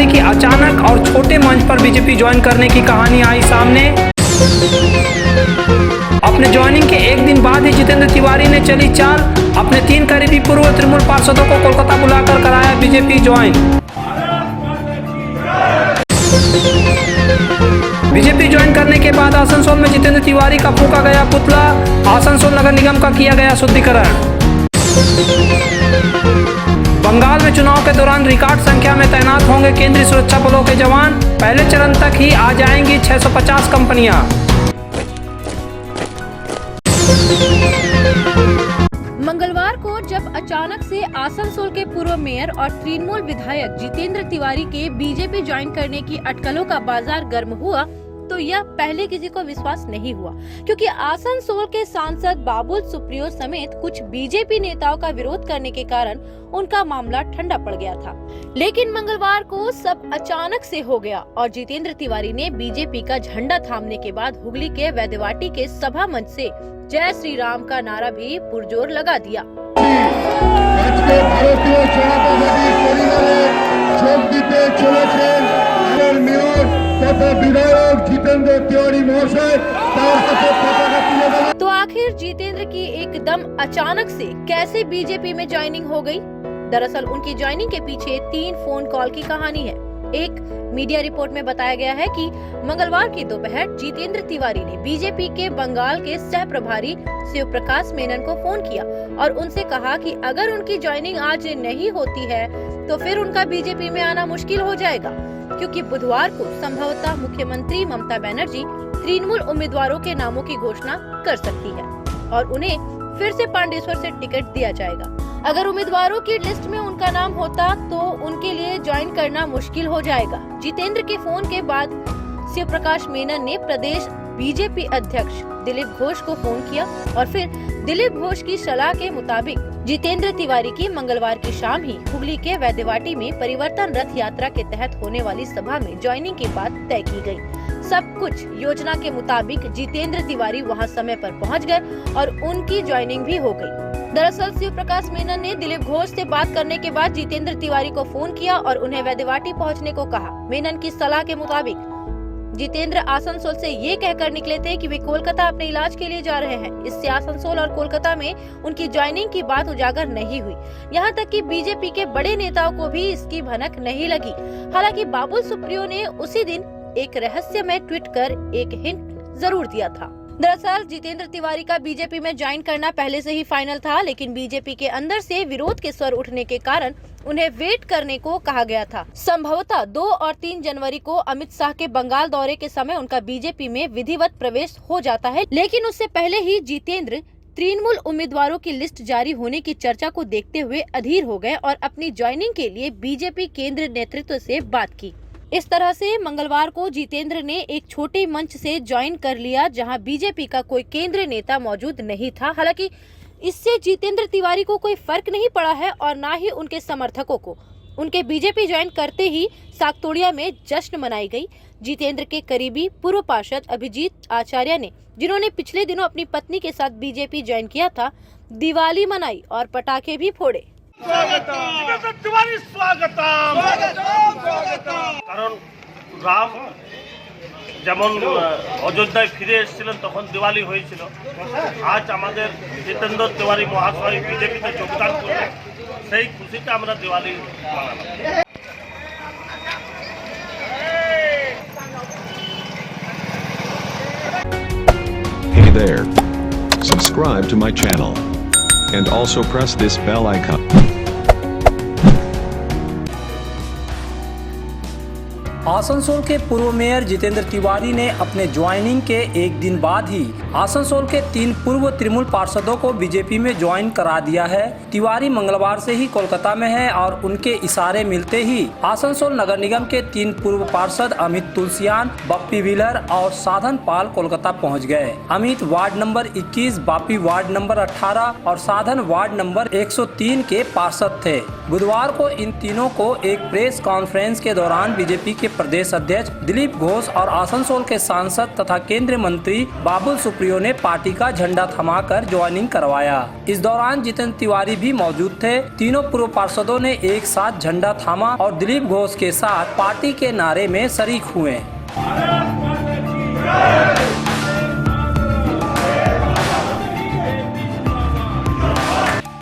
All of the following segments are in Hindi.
तिवारी की अचानक और छोटे मंच पर बीजेपी ज्वाइन करने की कहानी आई सामने। अपने ज्वाइनिंग के एक दिन बाद ही जितेंद्र तिवारी ने चली चाल, अपने 3 करीबी पूर्व तृणमूल पार्षदों को कोलकाता बुलाकर कराया बीजेपी ज्वाइन। बीजेपी ज्वाइन करने के बाद आसनसोल में जितेंद्र तिवारी का फूंका गया पुतला, आसनसोल नगर निगम का किया गया शुद्धिकरण। बंगाल में चुनाव के दौरान रिकॉर्ड संख्या में तैनात होंगे केंद्रीय सुरक्षा बलों के जवान, पहले चरण तक ही आ जाएंगी 650 कंपनियां। मंगलवार को जब अचानक से आसनसोल के पूर्व मेयर और तृणमूल विधायक जितेंद्र तिवारी के बीजेपी ज्वाइन करने की अटकलों का बाजार गर्म हुआ तो यह पहले किसी को विश्वास नहीं हुआ, क्योंकि आसनसोल के सांसद बाबुल सुप्रियो समेत कुछ बीजेपी नेताओं का विरोध करने के कारण उनका मामला ठंडा पड़ गया था। लेकिन मंगलवार को सब अचानक से हो गया और जितेंद्र तिवारी ने बीजेपी का झंडा थामने के बाद हुगली के वैद्यवाटी के सभा मंच से जय श्री राम का नारा भी पुरजोर लगा दिया। तो आखिर जितेंद्र की एकदम अचानक से कैसे बीजेपी में ज्वाइनिंग हो गई? दरअसल उनकी ज्वाइनिंग के पीछे 3 फोन कॉल की कहानी है। एक मीडिया रिपोर्ट में बताया गया है कि मंगलवार की दोपहर जितेंद्र तिवारी ने बीजेपी के बंगाल के सह प्रभारी शिव प्रकाश मेनन को फोन किया और उनसे कहा कि अगर उनकी ज्वाइनिंग आज नहीं होती है तो फिर उनका बीजेपी में आना मुश्किल हो जाएगा, क्योंकि बुधवार को संभवतः मुख्यमंत्री ममता बनर्जी तृणमूल उम्मीदवारों के नामों की घोषणा कर सकती है और उन्हें फिर से पांडेश्वर से टिकट दिया जाएगा। अगर उम्मीदवारों की लिस्ट में उनका नाम होता तो उनके लिए ज्वाइन करना मुश्किल हो जाएगा। जितेंद्र के फोन के बाद शिव प्रकाश मेनन ने प्रदेश बीजेपी अध्यक्ष दिलीप घोष को फोन किया और फिर दिलीप घोष की सलाह के मुताबिक जितेंद्र तिवारी की मंगलवार की शाम ही हुगली के वैद्यवाटी में परिवर्तन रथ यात्रा के तहत होने वाली सभा में ज्वाइनिंग की बात तय की गई। सब कुछ योजना के मुताबिक जितेंद्र तिवारी वहां समय पर पहुंच गए और उनकी ज्वाइनिंग भी हो गई। दरअसल शिव प्रकाश मेनन ने दिलीप घोष से बात करने के बाद जितेंद्र तिवारी को फोन किया और उन्हें वैद्यवाटी पहुंचने को कहा। मेनन की सलाह के मुताबिक जितेंद्र आसनसोल से ये कहकर निकले थे कि वे कोलकाता अपने इलाज के लिए जा रहे हैं। इससे आसनसोल और कोलकाता में उनकी ज्वाइनिंग की बात उजागर नहीं हुई। यहाँ तक कि बीजेपी के बड़े नेताओं को भी इसकी भनक नहीं लगी। हालांकि बाबुल सुप्रियो ने उसी दिन एक रहस्यमय ट्वीट कर एक हिंट जरूर दिया था। दरअसल जितेंद्र तिवारी का बीजेपी में ज्वाइन करना पहले से ही फाइनल था, लेकिन बीजेपी के अंदर से विरोध के स्वर उठने के कारण उन्हें वेट करने को कहा गया था। संभवतः 2 और 3 जनवरी को अमित शाह के बंगाल दौरे के समय उनका बीजेपी में विधिवत प्रवेश हो जाता है, लेकिन उससे पहले ही जितेंद्र तृणमूल उम्मीदवारों की लिस्ट जारी होने की चर्चा को देखते हुए अधीर हो गए और अपनी ज्वाइनिंग के लिए बीजेपी केंद्रीय नेतृत्व से बात की। इस तरह से मंगलवार को जितेंद्र ने एक छोटे मंच से ज्वाइन कर लिया, जहां बीजेपी का कोई केंद्रीय नेता मौजूद नहीं था। हालांकि इससे जितेंद्र तिवारी को कोई फर्क नहीं पड़ा है और न ही उनके समर्थकों को। उनके बीजेपी ज्वाइन करते ही सागतोड़िया में जश्न मनाई गई। जितेंद्र के करीबी पूर्व पार्षद अभिजीत आचार्य ने, जिन्होंने पिछले दिनों अपनी पत्नी के साथ बीजेपी ज्वाइन किया था, दिवाली मनाई और पटाखे भी फोड़े। কারণ রাম যেমন অযোধ্যায় ফিরে এসেছিলেন তখন দিওয়ালি হয়েছিল। আজ আমাদের জিতেন্দ্র তিওয়ারি মহাশয় বিজেপিতে যোগদান করলেন, সেই খুশিতে আমরা Diwali মানালাম। Hey there. Subscribe to my channel. And also press this bell icon. Asansol के पूर्व मेयर जितेंद्र तिवारी ने अपने ज्वाइनिंग के एक दिन बाद ही आसनसोल के 3 पूर्व तृणमूल पार्षदों को बीजेपी में ज्वाइन करा दिया है। तिवारी मंगलवार से ही कोलकाता में है और उनके इशारे मिलते ही आसनसोल नगर निगम के 3 पूर्व पार्षद अमित तुलसियान, बप्पी व्हीलर और साधन पाल कोलकाता पहुंच गए। Amit ward number 21, Bapi ward number 18 और साधन वार्ड नंबर 103 के पार्षद थे। बुधवार को इन तीनों को एक प्रेस कॉन्फ्रेंस के दौरान बीजेपी के प्रदेश अध्यक्ष दिलीप घोष और आसनसोल के सांसद तथा केंद्रीय मंत्री बाबुल सुप्रियो ने पार्टी का झंडा थमाकर ज्वाइनिंग करवाया। इस दौरान जितेंद्र तिवारी भी मौजूद थे। तीनों पूर्व पार्षदों ने एक साथ झंडा थामा और दिलीप घोष के साथ पार्टी के नारे में शरीक हुए।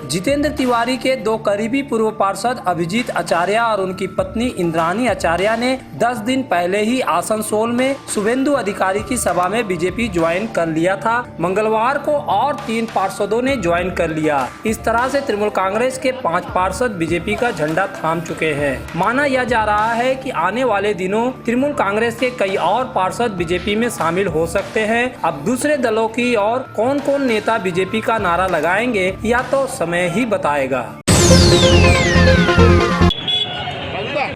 जितेंद्र तिवारी के दो करीबी पूर्व पार्षद अभिजीत आचार्य और उनकी पत्नी इंद्रानी आचार्य ने 10 दिन पहले ही आसनसोल में शुभेंदु अधिकारी की सभा में बीजेपी ज्वाइन कर लिया था। मंगलवार को और 3 पार्षदों ने ज्वाइन कर लिया। इस तरह से तृणमूल कांग्रेस के 5 पार्षद बीजेपी का झंडा थाम चुके हैं। माना यह जा रहा है कि आने वाले दिनों तृणमूल कांग्रेस के कई और पार्षद बीजेपी में शामिल हो सकते हैं। अब दूसरे दलों की और कौन कौन नेता बीजेपी का नारा लगाएंगे या तो समय ही बताएगा।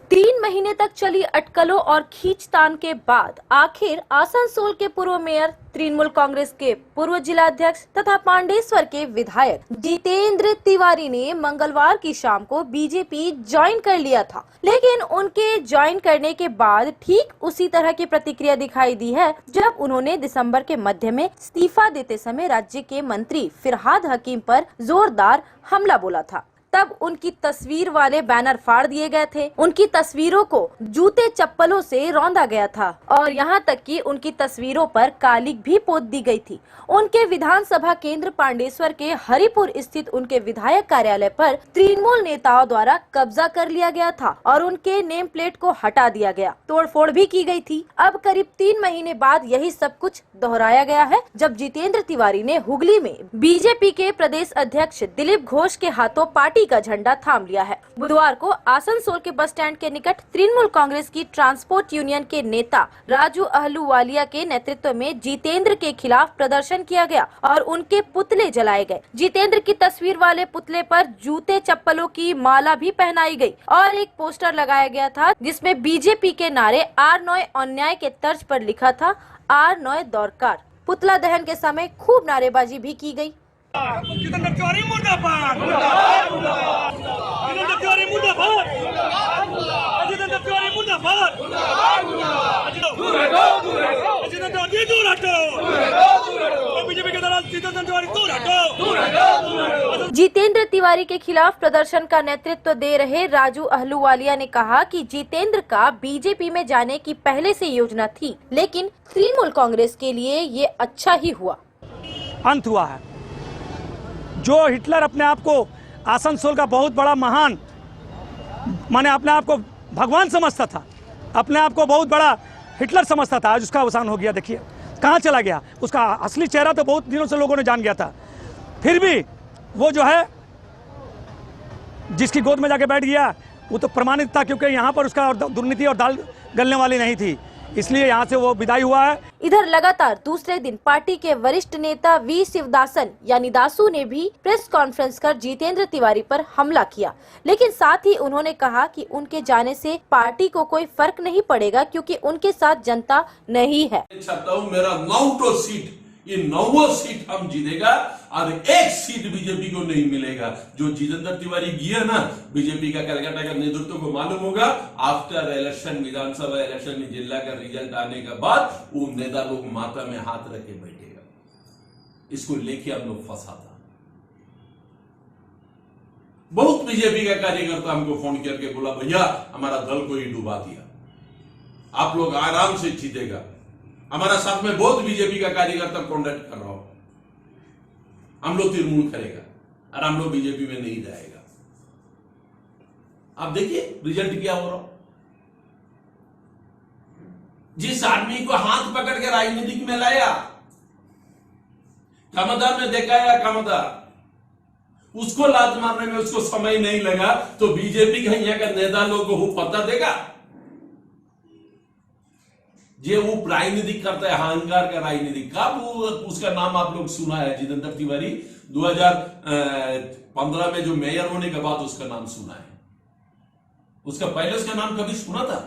3 महीने तक चली अटकलों और खींचतान के बाद आखिर आसनसोल के पूर्व मेयर, तृणमूल कांग्रेस के पूर्व जिलाध्यक्ष तथा पांडेश्वर के विधायक जितेंद्र तिवारी ने मंगलवार की शाम को बीजेपी ज्वाइन कर लिया था। लेकिन उनके ज्वाइन करने के बाद ठीक उसी तरह की प्रतिक्रिया दिखाई दी है जब उन्होंने दिसंबर के मध्य में इस्तीफा देते समय राज्य के मंत्री फिरहाद हकीम पर जोरदार हमला बोला था। तब उनकी तस्वीर वाले बैनर फाड़ दिए गए थे। उनकी तस्वीरों को जूते चप्पलों से रौंदा गया था और यहाँ तक कि उनकी तस्वीरों पर कालिक भी पोत दी गई थी। उनके विधानसभा केंद्र पांडेश्वर के हरिपुर स्थित उनके विधायक कार्यालय पर तृणमूल नेताओं द्वारा कब्जा कर लिया गया था और उनके नेम प्लेट को हटा दिया गया। तोड़फोड़ भी की गई थी। अब करीब 3 महीने बाद यही सब कुछ दोहराया गया है जब जितेंद्र तिवारी ने हुगली में बीजेपी के प्रदेश अध्यक्ष दिलीप घोष के हाथों पार्टी का झंडा थाम लिया है। बुधवार को आसनसोल के बस स्टैंड के निकट तृणमूल कांग्रेस की ट्रांसपोर्ट यूनियन के नेता राजू अहलूवालिया के नेतृत्व में जितेंद्र के खिलाफ प्रदर्शन किया गया और उनके पुतले जलाए गए। जितेंद्र की तस्वीर वाले पुतले पर जूते चप्पलों की माला भी पहनाई गई और एक पोस्टर लगाया गया था जिसमें बीजेपी के नारे R9 अन्याय के तर्ज पर लिखा था R9 दौरकार। पुतला दहन के समय खूब नारेबाजी भी की गई। जितेंद्र तिवारी मुर्दाबाद, जितेंद्र तिवारी मुर्दाबाद, जितेंद्र तिवारी मुर्दाबाद, जितेंद्र तिवारी दूर हटो, बीजेपी के दलाल जितेंद्र तिवारी दूर हटो। जितेंद्र तिवारी के खिलाफ प्रदर्शन का नेतृत्व दे रहे राजू अहलूवालिया ने कहा कि जितेंद्र का बीजेपी में जाने की पहले से योजना थी, लेकिन तृणमूल कांग्रेस के लिए ये अच्छा ही हुआ। अंत हुआ है। जो हिटलर अपने आप को आसनसोल का बहुत बड़ा महान माने अपने आप को भगवान समझता था, अपने आप को बहुत बड़ा हिटलर समझता था, आज उसका अवसान हो गया। देखिए कहाँ चला गया। उसका असली चेहरा तो बहुत दिनों से लोगों ने जान गया था। फिर भी वो जो है जिसकी गोद में जाके बैठ गया वो तो प्रमाणित था, क्योंकि यहाँ पर उसका दुर्नीति और दाल गलने वाली नहीं थी, इसलिए यहाँ से वो विदाई हुआ है। इधर लगातार दूसरे दिन पार्टी के वरिष्ठ नेता वी शिवदासन यानी दासू ने भी प्रेस कॉन्फ्रेंस कर जितेंद्र तिवारी पर हमला किया, लेकिन साथ ही उन्होंने कहा कि उनके जाने से पार्टी को कोई फर्क नहीं पड़ेगा क्योंकि उनके साथ जनता नहीं है। मेरा 9 सीट, ये 9 सीट हम जीतेगा और 1 सीट बीजेपी को नहीं मिलेगा। जो जितेंद्र तिवारी गया ना, बीजेपी का कलकत्ता का नेतृत्व को मालूम होगा, आफ्टर इलेक्शन विधानसभा इलेक्शन में जिला का रिजल्ट आने के बाद वो नेता लोग माथा में हाथ रख के बैठेगा। इसको लेके हम लोग फंसा था। बहुत बीजेपी का कार्यकर्ता हमको फोन करके बोला, भैया हमारा दल को ही डुबा दिया, आप लोग आराम से जीतेगा। हमारा साथ में बहुत बीजेपी का कार्यकर्ता कॉन्टेक्ट कर रहा हो, हम लोग तृणमूल करेगा और हम लोग बीजेपी में नहीं जाएगा। आप देखिए रिजल्ट क्या हो रहा। जिस आदमी को हाथ पकड़ के राजनीतिक में लाया, कामदा में दिखाया कामदा, उसको लात मारने में उसको समय नहीं लगा, तो बीजेपी का यहाँ का नेता लोगों को पता देगा। ये वो राजनीतिक करता है, अहंकार का राजनीतिक का, वो उसका नाम आप लोग सुना है, जितेंद्र तिवारी। 2015 में जो मेयर होने के बाद उसका नाम सुना है। उसका पहले उसका नाम कभी सुना था?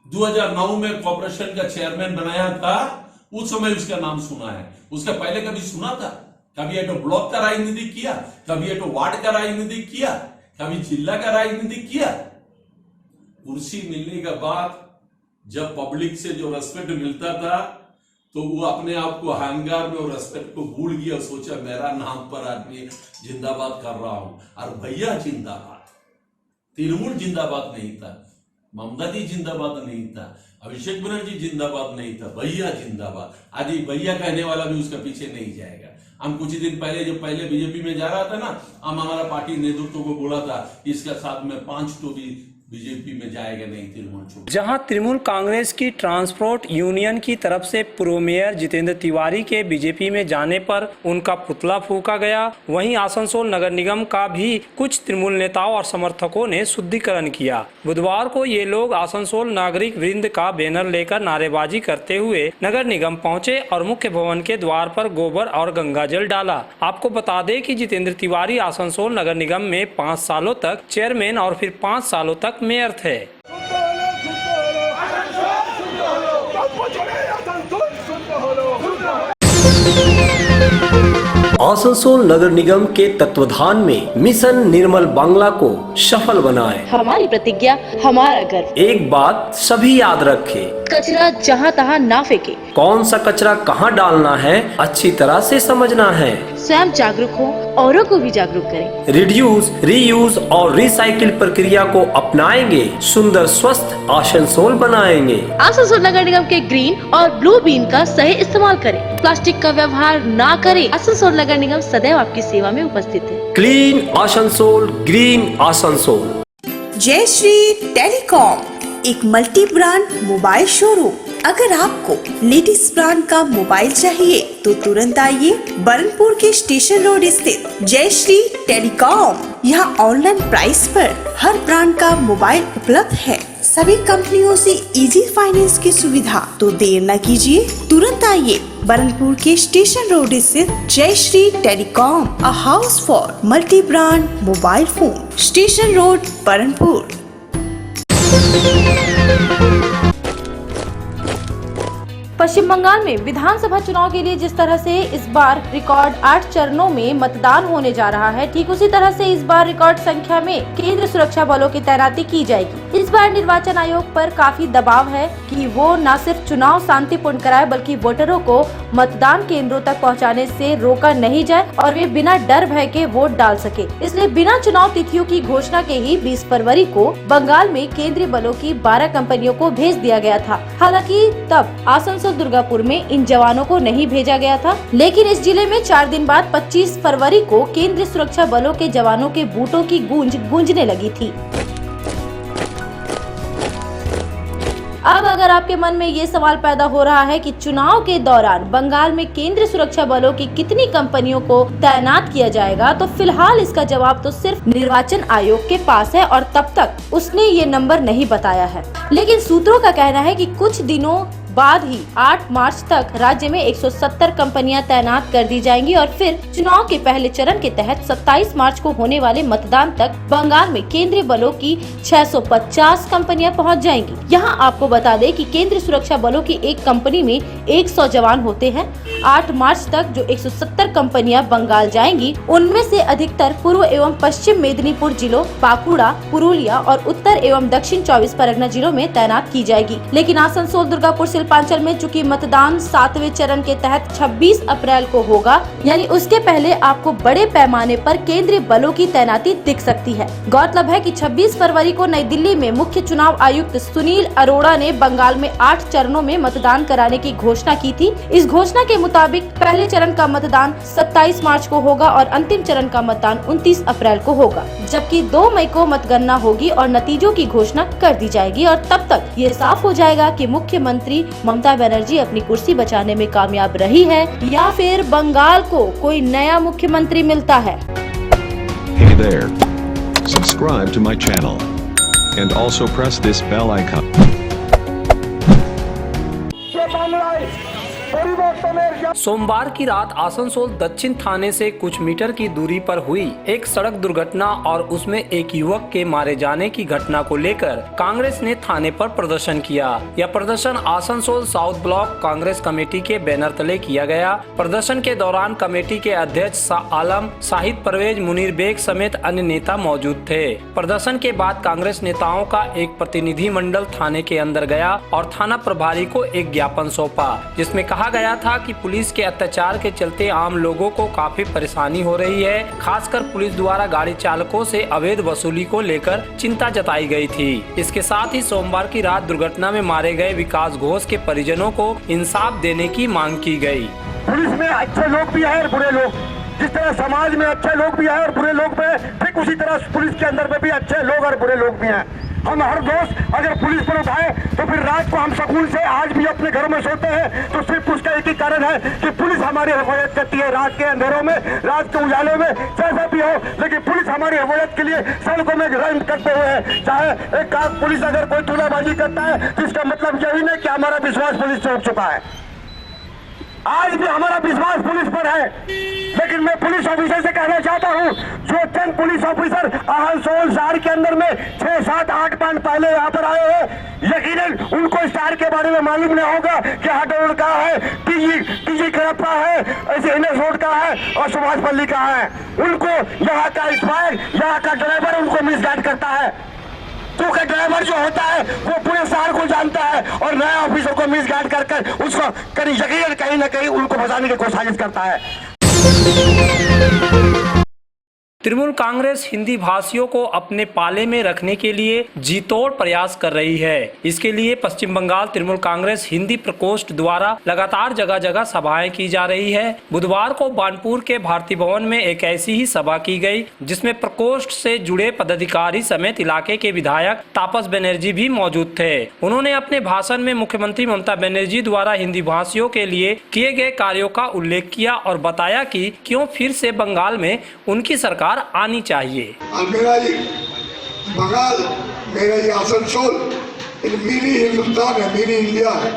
2009 में कॉर्पोरेशन का चेयरमैन बनाया था, उस समय उसका नाम सुना है। उसका पहले कभी सुना था? कभी एक ब्लॉक का राजनीति किया, कभी एक वार्ड का राजनीति किया, कभी जिला का राजनीति किया। कुर्सी मिलने के बाद जब पब्लिक से जो रेस्पेक्ट मिलता था तो वो अपने आप को अहंकार में और रेस्पेक्ट को भूल गया, सोचा मेरा नाम पर आदमी जिंदाबाद कर रहा हूं। और भैया जिंदाबाद, तृणमूल जिंदाबाद नहीं था, ममता जी जिंदाबाद नहीं था, अभिषेक बनर्जी जिंदाबाद नहीं था, भैया जिंदाबाद। आज ये भैया कहने वाला भी उसका पीछे नहीं जाएगा। हम कुछ दिन पहले जब पहले बीजेपी में जा रहा था ना, हम हमारा पार्टी नेतृत्व को बोला था इसका साथ में 5 तो भी बीजेपी में जाएगा नहीं, तृणमूल छोड़। जहां तृणमूल कांग्रेस की ट्रांसपोर्ट यूनियन की तरफ से पूर्व मेयर जितेंद्र तिवारी के बीजेपी में जाने पर उनका पुतला फूंका गया, वहीं आसनसोल नगर निगम का भी कुछ तृणमूल नेताओं और समर्थकों ने शुद्धिकरण किया। बुधवार को ये लोग आसनसोल नागरिक वृंद का बैनर लेकर नारेबाजी करते हुए नगर निगम पहुंचे और मुख्य भवन के द्वार पर गोबर और गंगाजल डाला। आपको बता दें कि जितेंद्र तिवारी आसनसोल नगर निगम में 5 सालों तक चेयरमैन और फिर 5 सालों तक मेयर थे। आसनसोल नगर निगम के तत्वाधान में मिशन निर्मल बांग्ला को सफल बनाएं। हमारी प्रतिज्ञा, हमारा गर्व। एक बात सभी याद रखें, कचरा जहाँ तहाँ ना फेंके। कौन सा कचरा कहाँ डालना है अच्छी तरह से समझना है। स्वयं जागरूक हो, औरों को भी जागरूक करें। रिड्यूस, रीयूज और रिसाइकिल प्रक्रिया को अपनाएंगे, सुंदर स्वस्थ आसनसोल बनाएंगे। आसनसोल नगर निगम के ग्रीन और ब्लू बीन का सही इस्तेमाल करें, प्लास्टिक का व्यवहार ना करें। आसनसोल नगर निगम सदैव आपकी सेवा में उपस्थित है। Clean Asansol, green Asansol. जय श्री टेलीकॉम, एक मल्टी ब्रांड मोबाइल शोरूम। अगर आपको लेटेस्ट ब्रांड का मोबाइल चाहिए तो तुरंत आइए बरनपुर के स्टेशन रोड स्थित जय श्री टेलीकॉम। यहाँ ऑनलाइन प्राइस पर हर ब्रांड का मोबाइल उपलब्ध है। सभी कंपनियों से इजी फाइनेंस की सुविधा। तो देर न कीजिए, तुरंत आइए बरनपुर के स्टेशन रोड स्थित Jai Shri telecom, a house for multi brand mobile phone, station road Burnpur. Paschim Bangal में विधानसभा चुनाव के लिए जिस तरह से इस बार रिकॉर्ड 8 चरणों में मतदान होने जा रहा है, ठीक उसी तरह से इस बार रिकॉर्ड संख्या में केंद्रीय सुरक्षा बलों की तैनाती की जाएगी। इस बार निर्वाचन आयोग पर काफी दबाव है कि वो न सिर्फ चुनाव शांतिपूर्ण कराए बल्कि वोटरों को मतदान केंद्रों तक पहुंचाने से रोका नहीं जाए और वे बिना डर भय के वोट डाल सके। इसलिए बिना चुनाव तिथियों की घोषणा के ही 20 फरवरी को बंगाल में केंद्रीय बलों की 12 कंपनियों को भेज दिया गया था। हालांकि तब आसनसोल दुर्गापुर में इन जवानों को नहीं भेजा गया था, लेकिन इस जिले में 4 दिन बाद 25 फरवरी को केंद्रीय सुरक्षा बलों के जवानों के बूटों की गूंजने लगी थी। अब अगर आपके मन में ये सवाल पैदा हो रहा है कि चुनाव के दौरान बंगाल में केंद्रीय सुरक्षा बलों की कितनी कंपनियों को तैनात किया जाएगा, तो फिलहाल इसका जवाब तो सिर्फ निर्वाचन आयोग के पास है और तब तक उसने ये नंबर नहीं बताया है। लेकिन सूत्रों का कहना है कि कुछ दिनों बाद ही 8 मार्च तक राज्य में 170 कंपनियां तैनात कर दी जाएंगी और फिर चुनाव के पहले चरण के तहत 27 मार्च को होने वाले मतदान तक बंगाल में केंद्रीय बलों की 650 कंपनियां पहुंच जाएंगी। यहां आपको बता दें कि केंद्रीय सुरक्षा बलों की एक कंपनी में 100 जवान होते हैं। 8 मार्च तक जो 170 कंपनियां बंगाल जाएंगी, उनमें से अधिकतर पूर्व एवं पश्चिम मेदिनीपुर जिलों, बांकुड़ा, पुरुलिया और उत्तर एवं दक्षिण 24 परगना जिलों में तैनात की जाएगी। लेकिन आसनसोल, दुर्गापुर, शिल्पांचल में चूंकि मतदान 7वें चरण के तहत 26 अप्रैल को होगा, यानी उसके पहले आपको बड़े पैमाने पर केंद्रीय बलों की तैनाती दिख सकती है। गौरतलब है कि 26 फरवरी को नई दिल्ली में मुख्य चुनाव आयुक्त सुनील अरोड़ा ने बंगाल में 8 चरणों में मतदान कराने की घोषणा की थी। इस घोषणा के मुताबिक पहले चरण का मतदान 27 मार्च को होगा और अंतिम चरण का मतदान 29 अप्रैल को होगा, जबकि 2 मई को मतगणना होगी और नतीजों की घोषणा कर दी जाएगी। और तब तक ये साफ हो जाएगा कि मुख्यमंत्री ममता बनर्जी अपनी कुर्सी बचाने में कामयाब रही है या फिर बंगाल को कोई नया मुख्यमंत्री मिलता है। Hey there. Subscribe to my channel. And also press this bell icon. सोमवार की रात आसनसोल दक्षिण थाने से कुछ मीटर की दूरी पर हुई एक सड़क दुर्घटना और उसमें एक युवक के मारे जाने की घटना को लेकर कांग्रेस ने थाने पर प्रदर्शन किया। यह प्रदर्शन Asansol south block Congress committee के बैनर तले किया गया। प्रदर्शन के दौरान कमेटी के अध्यक्ष शाह आलम, शाहिद परवेज, मुनीर बेग समेत अन्य नेता मौजूद थे। प्रदर्शन के बाद कांग्रेस नेताओं का एक प्रतिनिधि मंडल थाने के अंदर गया और थाना प्रभारी को एक ज्ञापन सौंपा, जिसमें कहा गया था कि पुलिस के अत्याचार के चलते आम लोगों को काफी परेशानी हो रही है। खासकर पुलिस द्वारा गाड़ी चालकों से अवैध वसूली को लेकर चिंता जताई गई थी। इसके साथ ही सोमवार की रात दुर्घटना में मारे गए विकास घोष के परिजनों को इंसाफ देने की मांग की गई। पुलिस में अच्छे लोग भी हैं और बुरे लोग, जिस तरह समाज में अच्छे लोग भी हैं और बुरे लोग भी हैं, ठीक उसी तरह पुलिस के अंदर में भी अच्छे लोग और बुरे लोग भी हैं। हम हर दोस्त अगर पुलिस पर उठाए तो फिर रात को हम सुकून से आज भी अपने घरों में सोते हैं, तो सिर्फ उसका एक ही कारण है कि पुलिस हमारी हिफाजत करती है। रात के अंधेरों में, रात के उजाले में, जैसा भी हो, लेकिन पुलिस हमारी हिफाजत के लिए सड़कों में रन करते हुए है। चाहे एक पुलिस अगर कोई तूलाबाजी करता है तो इसका मतलब यही नहीं कि हमारा विश्वास पुलिस से उठ चुका है। आज भी हमारा विश्वास पुलिस पर है, लेकिन मैं पुलिस ऑफिसर से कहना चाहता हूं, जो चंद पुलिस ऑफिसर आसनसोल शहर के अंदर में 6, 7, 8 पान पहले यहाँ पर आए हैं, यकीनन उनको इस शहर के बारे में मालूम नहीं होगा कि हट रोड कहाँ है, टीजी खड़प्पा है, ऐसे एनएस रोड कहाँ है और सुभाषपल्ली कहाँ है। उनको यहाँ का इंस्पायर, यहाँ का ड्राइवर उनको मिसगाइड करता है, क्योंकि ड्राइवर जो होता है वो पूरे शहर को जानता है और नए ऑफिसर को मिसगाइड कर उसको कहीं न कहीं उनको फंसाने की कोशिश करता है। तृणमूल कांग्रेस हिंदी भाषियों को अपने पाले में रखने के लिए जीतोड़ प्रयास कर रही है। इसके लिए पश्चिम बंगाल तृणमूल कांग्रेस हिंदी प्रकोष्ठ द्वारा लगातार जगह जगह सभाएं की जा रही है। बुधवार को बानपुर के भारतीय भवन में एक ऐसी ही सभा की गई, जिसमें प्रकोष्ठ से जुड़े पदाधिकारी समेत इलाके के विधायक तापस बनर्जी भी मौजूद थे। उन्होंने अपने भाषण में मुख्यमंत्री ममता बनर्जी द्वारा हिंदी भाषियों के लिए किए गए कार्यों का उल्लेख किया और बताया कि क्यों फिर से बंगाल में उनकी सरकार आनी चाहिए। और मेरा ये बंगाल, मेरा ये आसनसोल मिनी हिंदुस्तान है, मिनी इंडिया है।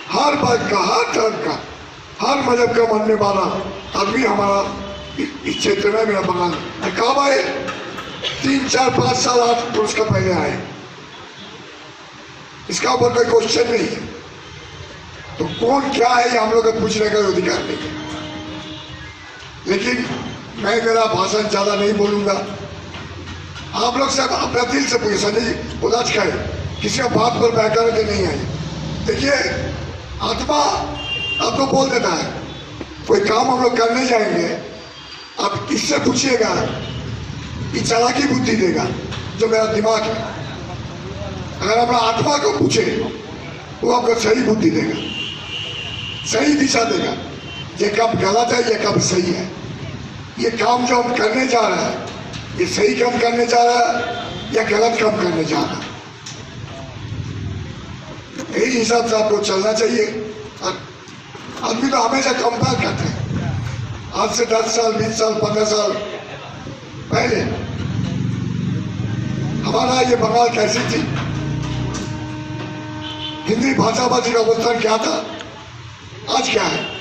हर वर्ग का, हर धर्म का, हर मजहब का मानने वाला आदमी हमारा इस क्षेत्र में, मेरा बंगाल कब आए, 3, 4, 5 साल 8 वर्ष का पहले आए। इसका ऊपर कोई क्वेश्चन नहीं है। तो कौन क्या है ये हम लोग को पूछने का अधिकार नहीं है। लेकिन मैं मेरा भाषण ज्यादा नहीं बोलूंगा। आप लोग सब अपना दिल से पूछे, संजय जी उदास खाए, किसी का बात पर बहकाने के नहीं आई। देखिए, आत्मा आपको बोल देता है, कोई काम हम लोग करने जाएंगे, आप इससे पूछिएगा, ये चालाकी बुद्धि देगा जो मेरा दिमाग है। अगर अपना आत्मा को पूछे, वो आपको सही बुद्धि देगा, सही दिशा देगा, ये कब गलत है, ये कब सही है। ये काम जो हम करने जा रहे हैं, ये सही काम करने जा रहा है या गलत काम करने जा रहा है, यही हिसाब से आपको चलना चाहिए। आदमी तो हमेशा कंपेयर करते हैं। आज से 10 साल, 20 साल, 15 साल पहले हमारा ये बंगाल कैसी थी, हिंदी भाषा भाषी का अवस्था क्या था, आज क्या है।